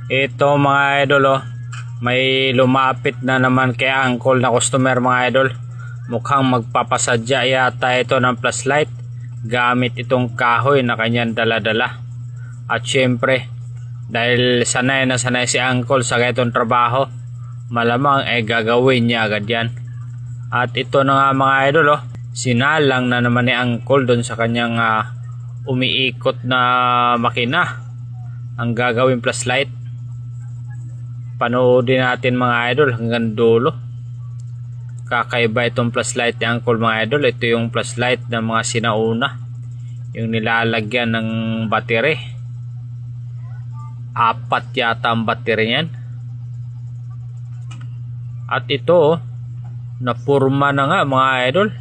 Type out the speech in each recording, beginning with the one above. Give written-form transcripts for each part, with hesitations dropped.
Ito mga idol may lumapit na naman kay Uncle na customer mga idol. Mukhang magpapasadya yata ito ng flashlight gamit itong kahoy na kanyang daladala. At syempre, dahil sanay na sanay si Uncle sa ganitong trabaho, malamang gagawin niya agad yan. At ito na nga mga idol sinalang na naman ni Uncle doon sa kanyang umiikot na makina ang gagawin flashlight. Panoodin natin mga idol hanggang dulo. Kakaiba itong flashlight ni Uncle mga idol. Ito yung flashlight ng mga sinauna, yung nilalagyan ng battery. 4 yata ang battery yan. At ito napurma na nga mga idol.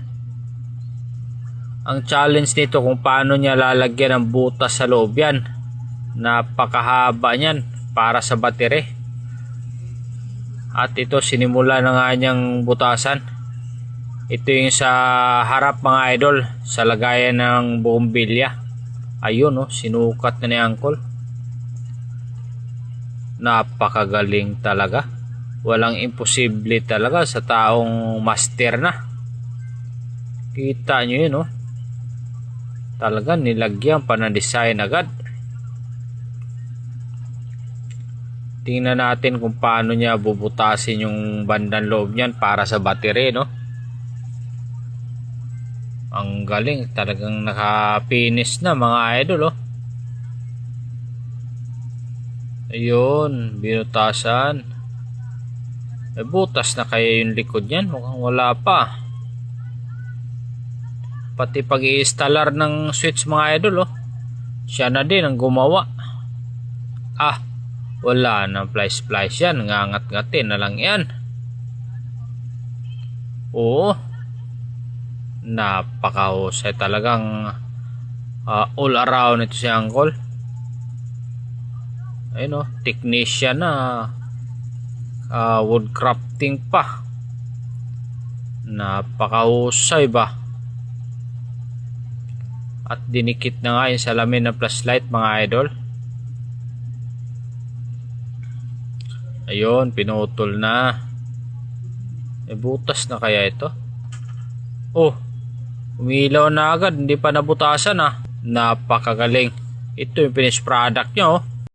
Ang challenge nito kung paano niya lalagyan ng butas sa loob yan. Napakahaba niyan para sa battery. At ito sinimula na nga niyang butasan. Ito yung sa harap mga idol, sa lagayan ng bumbilya. Ayun sinukat na ni Uncle. Napakagaling talaga. Walang imposible talaga sa taong master na. Kita nyo yun talaga nilagyan pa ng design agad. Tingnan natin kung paano niya bubutasin yung bandang loob niyan para sa battery Ang galing, talagang naka-finish na mga idol Ayun, binutasan. Butas na kaya yung likod niyan? Mukhang wala pa. Pati pag-i-installar ng switch mga idol siya na din ang gumawa. Wala na splice yan, ngangat-ngatin na lang yan. Napakahusay talagang all around ito si Uncle. Ayun technician na wood crafting pa. Napakahusay ba. At dinikit na nga yung salamin ng flashlight mga idol. Ayun, pinutol na. Butas na kaya ito? Umilaw na agad, hindi pa nabutasan Napakagaling. Ito yung finished product nyo